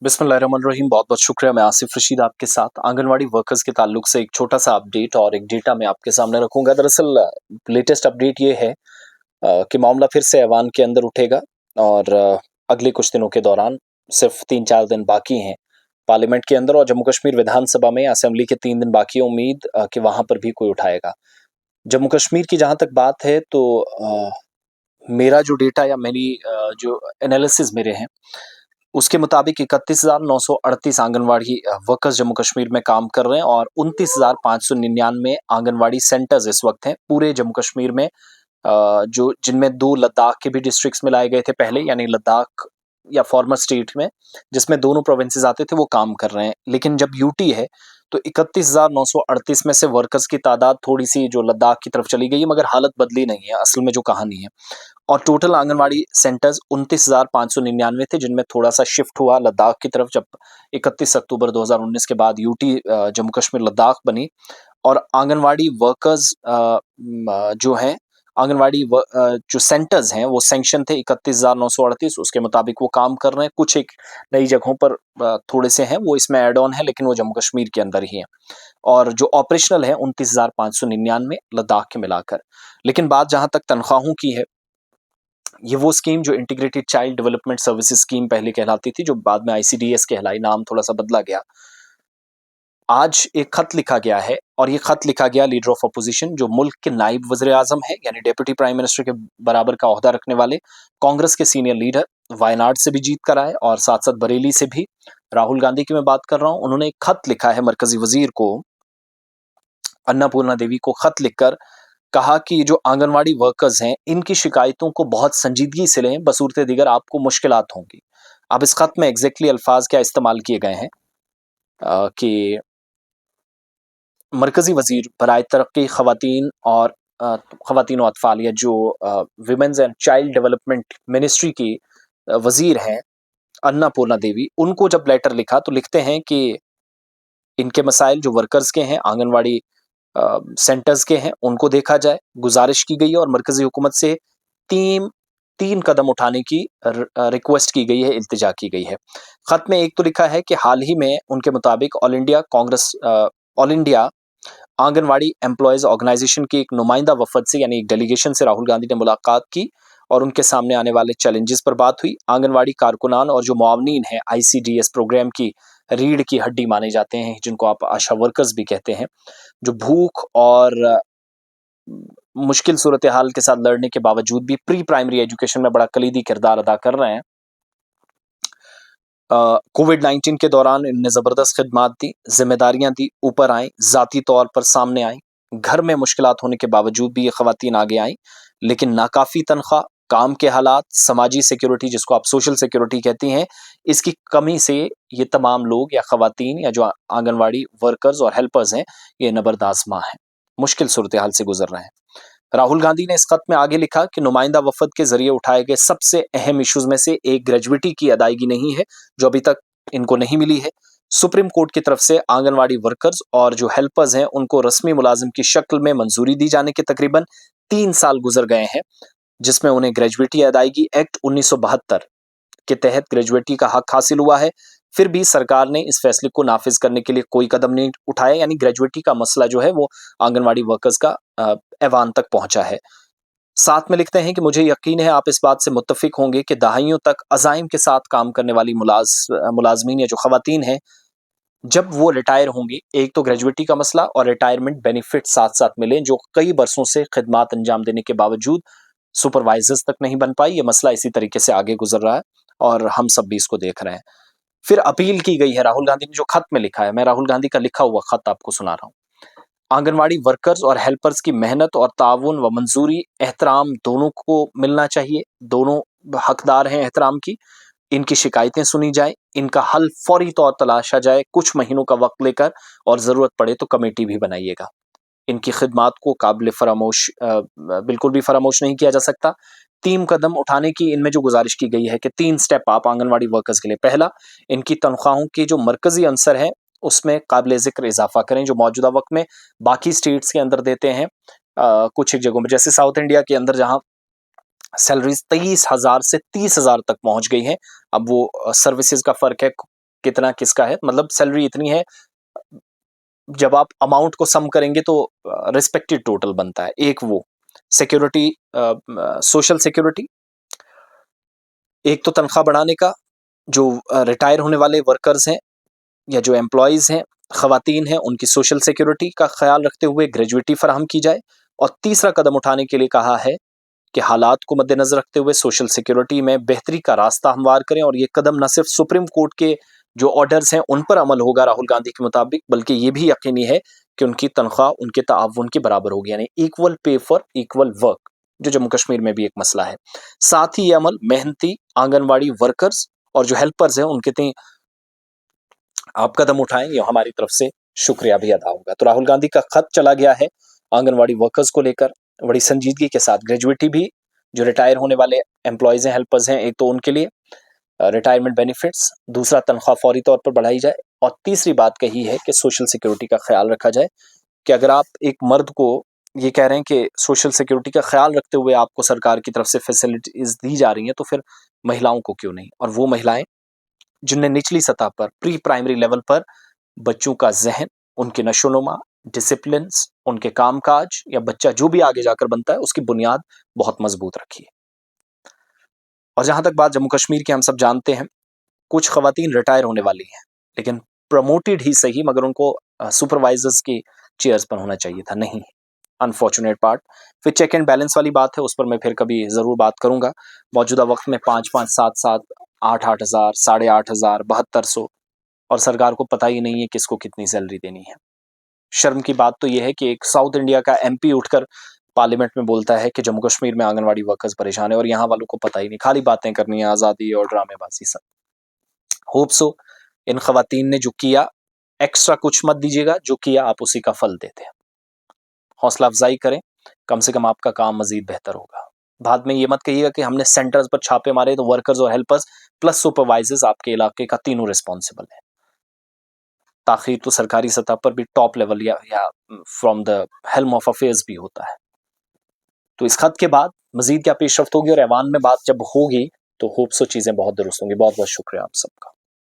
बिस्मिल्लाहिर्रहमानिर्रहीम। बहुत बहुत शुक्रिया। मैं आसिफ रशीद आपके साथ आंगनवाड़ी वर्कर्स के ताल्लुक से एक छोटा सा अपडेट और एक डेटा मैं आपके सामने रखूंगा। दरअसल लेटेस्ट अपडेट ये है कि मामला फिर से ऐवान के अंदर उठेगा और अगले कुछ दिनों के दौरान सिर्फ 3-4 दिन बाकी हैं पार्लियामेंट के अंदर, और जम्मू कश्मीर विधानसभा में असेंबली के 3 दिन बाकी है। उम्मीद कि वहां पर भी कोई उठाएगा। जम्मू कश्मीर की जहां तक बात है तो मेरा जो डेटा या मेरी जो एनालिसिस मेरे हैं उसके मुताबिक 31,938 आंगनवाड़ी वर्कर्स जम्मू कश्मीर में काम कर रहे हैं और 29,599 आंगनवाड़ी सेंटर्स इस वक्त हैं पूरे जम्मू कश्मीर में, जो जिनमें 2 लद्दाख के भी डिस्ट्रिक्ट्स में लाए गए थे पहले, यानी लद्दाख या फॉर्मर स्टेट में जिसमें दोनों प्रोविंसेस आते थे वो काम कर रहे हैं। लेकिन जब यूटी है तो 31,938 में से वर्कर्स की तादाद थोड़ी सी जो लद्दाख की तरफ चली गई है, मगर हालत बदली नहीं है असल में जो कहानी है। और टोटल आंगनवाड़ी सेंटर्स 29,599 थे, जिनमें थोड़ा सा शिफ्ट हुआ लद्दाख की तरफ जब 31 अक्टूबर 2019 के बाद यूटी जम्मू कश्मीर लद्दाख बनी। और आंगनवाड़ी वर्कर्स जो हैं जो सेंटर्स हैं वो सैंक्शन थे 31,938, उसके मुताबिक वो काम कर रहे हैं। कुछ एक नई जगहों पर थोड़े से हैं वो इसमें एड ऑन है, लेकिन वो जम्मू कश्मीर के अंदर ही हैं। और जो ऑपरेशनल है 29,599 लद्दाख के मिलाकर। लेकिन बात जहां तक तनख्वाहों की है, ये वो स्कीम जो integrated child development services scheme पहले कहलाती थी, जो बाद में आईसीडीएस कहलाई, नाम थोड़ा सा बदला गया। आज एक खत लिखा गया है और ये खत लिखा गया लीडर ऑफ अपोजिशन, जो मुल्क के नायब वज़ीर आज़म है, यानी डेप्यूटी प्राइम मिनिस्टर के बराबर का ओहदा रखने वाले कांग्रेस के सीनियर लीडर, वायनाड से भी जीत कर आए और साथ साथ बरेली से भी, राहुल गांधी की मैं बात कर रहा हूं। उन्होंने एक खत लिखा है मरकजी वजीर को, अन्नपूर्णा देवी को खत लिखकर कहा कि ये जो आंगनवाड़ी वर्कर्स हैं इनकी शिकायतों को बहुत संजीदगी से लें, बसूरत दीगर आपको मुश्किलात होंगी। अब इस खत में एग्जैक्टली अल्फाज क्या इस्तेमाल किए गए हैं कि मरकजी वजीर बराए तरक्की खवातीन और खवातीन और अतफाल, या जो women's and child development ministry की वजीर हैं अन्नपूर्णा देवी, उनको जब लेटर लिखा तो लिखते हैं कि इनके मसाइल जो वर्कर्स के हैं, आंगनवाड़ी सेंटर्स के हैं, उनको देखा जाए। गुजारिश की गई है और मरकजी हुकूमत से तीन तीन कदम उठाने की रिक्वेस्ट की गई है, इल्तिजा की गई है। खत में एक तो लिखा है कि हाल ही में उनके मुताबिक all India Anganwadi employees organisation की एक नुमाइंदा वफद से, यानी एक डेलीगेशन से राहुल गांधी ने मुलाकात की और उनके सामने आने वाले चैलेंजेस पर बात हुई। आंगनवाड़ी कारकुनान और जो मुआवनीन हैं आईसीडीएस प्रोग्राम की रीढ़ की हड्डी माने जाते हैं, जिनको आप आशा वर्कर्स भी कहते हैं, जो भूख और मुश्किल सूरत हाल के साथ लड़ने के बावजूद भी प्री प्राइमरी एजुकेशन में बड़ा कलीदी किरदार अदा कर रहे हैं। कोविड-19 के दौरान इनने ज़बरदस्त खिदमात दी, जिम्मेदारियां दी, ऊपर आए, ज़ाती तौर पर सामने आई। घर में मुश्किलात होने के बावजूद भी ये खवातीन आगे आई, लेकिन नाकाफ़ी तनख्वाह, काम के हालात, समाजी सिक्योरिटी जिसको आप सोशल सिक्योरिटी कहती हैं, इसकी कमी से ये तमाम लोग या खवातीन या जो आंगनवाड़ी वर्कर्स और हेल्पर्स हैं, ये नबरदाज़मा हैं, मुश्किल सूरत हाल से गुजर रहे हैं। राहुल गांधी ने इस खत में आगे लिखा कि नुमाइंदा वफद के जरिए उठाए गए सबसे अहम इश्यूज में से एक ग्रेजुएटी की अदायगी नहीं है, जो अभी तक इनको नहीं मिली है। सुप्रीम कोर्ट की तरफ से आंगनवाड़ी वर्कर्स और जो हेल्पर्स हैं उनको रस्मी मुलाजिम की शक्ल में मंजूरी दी जाने के तकरीबन 3 साल गुजर गए हैं, जिसमें उन्हें ग्रेजुएटी अदायगी एक्ट 1972 के तहत ग्रेजुएटी का हक हासिल हुआ है। फिर भी सरकार ने इस फैसले को नाफिज करने के लिए कोई कदम नहीं उठाया, यानी ग्रेजुएटी का मसला जो है वो आंगनवाड़ी वर्कर्स का ऐवान तक पहुंचा है। साथ में लिखते हैं कि मुझे यकीन है आप इस बात से मुत्तफिक होंगे कि दहाइयों तक अज़ाइम के साथ काम करने वाली मुलाजमीन या जो खवातीन हैं, जब वो रिटायर होंगी, एक तो ग्रेजुएटी का मसला और रिटायरमेंट बेनिफिट साथ साथ मिले, जो कई बरसों से खिदमात अंजाम देने के बावजूद सुपरवाइजर्स तक नहीं बन पाई। ये मसला इसी तरीके से आगे गुजर रहा है और हम सब भी इसको देख रहे हैं। फिर अपील की गई है, राहुल गांधी ने जो खत में लिखा है, मैं राहुल गांधी का लिखा हुआ खत आपको सुना रहा हूं। आंगनवाड़ी वर्कर्स और हेल्पर्स की मेहनत और ताउन व मंजूरी एहतराम दोनों को मिलना चाहिए, दोनों हकदार हैं एहतराम की। इनकी शिकायतें सुनी जाए, इनका हल फौरी तौर तलाशा जाए कुछ महीनों का वक्त लेकर, और जरूरत पड़े तो कमेटी भी बनाइएगा। इनकी खिदमात को काबिल फरामोश बिल्कुल भी फरामोश नहीं किया जा सकता। 3 कदम उठाने की इनमें जो गुजारिश की गई है कि 3 स्टेप आप आंगनवाड़ी वर्कर्स के लिए। पहला, इनकी तनख्वाहों की जो मरकजी अंसर है उसमें काबिल ज़िक्र इजाफा करें, जो मौजूदा वक्त में बाकी स्टेट्स के अंदर देते हैं। कुछ एक जगहों में जैसे साउथ इंडिया के अंदर जहां सैलरीज 23,000 से 30,000 तक पहुंच गई हैं, अब वो सर्विसेज का फर्क है, कितना किसका है, मतलब सैलरी इतनी है, जब आप अमाउंट को सम करेंगे तो रिस्पेक्टेड टोटल बनता है। एक वो सिक्योरिटी, सोशल सिक्योरिटी, एक तो तनख्वाह बढ़ाने का, जो रिटायर होने वाले वर्कर्स हैं या जो एम्प्लॉयज हैं, खवातीन हैं, उनकी सोशल सिक्योरिटी का ख्याल रखते हुए ग्रेजुइटी फराहम की जाए। और तीसरा कदम उठाने के लिए कहा है कि हालात को मद्देनजर रखते हुए सोशल सिक्योरिटी में बेहतरी का रास्ता हमवार करें। और ये कदम न सिर्फ सुप्रीम कोर्ट के जो ऑर्डर्स हैं उन पर अमल होगा राहुल गांधी के मुताबिक, बल्कि ये भी यकीनी है कि उनकी तनख्वाह उनके ताउन के बराबर होगी, यानी equal pay for equal work, जो जम्मू कश्मीर में भी एक मसला है। साथ ही ये अमल मेहनती आंगनवाड़ी वर्कर्स और जो हेल्पर्स हैं उनके लिए आप कदम उठाएं, ये हमारी तरफ से शुक्रिया भी अदा होगा। तो राहुल गांधी का खत चला गया है आंगनवाड़ी वर्कर्स को लेकर बड़ी संजीदगी के साथ। ग्रेजुइटी भी जो रिटायर होने वाले एम्प्लॉयज हैं, हेल्पर्स हैं, एक तो उनके लिए रिटायरमेंट बेनिफिट्स, दूसरा तनख्वाह फौरी तौर पर बढ़ाई जाए, और तीसरी बात कही है कि सोशल सिक्योरिटी का ख्याल रखा जाए। कि अगर आप एक मर्द को ये कह रहे हैं कि सोशल सिक्योरिटी का ख्याल रखते हुए आपको सरकार की तरफ से फैसिलिटीज दी जा रही हैं, तो फिर महिलाओं को क्यों नहीं? और वो महिलाएं जिनने निचली सतह पर, प्री प्राइमरी लेवल पर बच्चों का जहन, उनके नशोनुमा, डिसिप्लिन, उनके कामकाज, या बच्चा जो भी आगे जाकर बनता है उसकी बुनियाद बहुत मजबूत रखी है। और जहां तक बात जम्मू कश्मीर की, हम सब जानते हैं कुछ खवातीन रिटायर होने वाली हैं, लेकिन प्रमोटेड ही सही, मगर उनको सुपरवाइजर्स की चेयर्स पर होना चाहिए था, नहीं। Unfortunate part. फिर चेक एंड बैलेंस वाली बात है, उस पर मैं फिर कभी जरूर बात करूंगा। मौजूदा वक्त में 5-5, 7-7, 8-8 हजार, 8,500, 7200, और सरकार को पता ही नहीं है किसको कितनी सैलरी देनी है। शर्म की बात तो यह है कि एक साउथ इंडिया का एमपी उठकर पार्लियामेंट में बोलता है कि जम्मू कश्मीर में आंगनवाड़ी वर्कर्स परेशान है, और यहाँ वालों को पता ही नहीं, खाली बातें करनी है, आजादी और ड्रामेबाजी सब। होप सो इन खवातीन ने जो किया, एक्स्ट्रा कुछ मत दीजिएगा, जो किया आप उसी का फल देते हैं। हौसला अफजाई करें, कम से कम आपका काम मजीद बेहतर होगा। बाद में ये मत कहिएगा कि हमने सेंटर्स पर छापे मारे तो वर्कर्स और हेल्पर्स प्लस सुपरवाइजर्स आपके इलाके का तीनों रिस्पॉन्सिबल है। ताखिर तो सरकारी सतह पर भी टॉप लेवल या from the helm of affairs भी होता है। तो इस खत के बाद मजीद क्या पेशरफ्त होगी और ऐवान में बात जब होगी तो होप सो चीजें बहुत दुरुस्त होंगी। बहुत बहुत शुक्रिया आप सबका।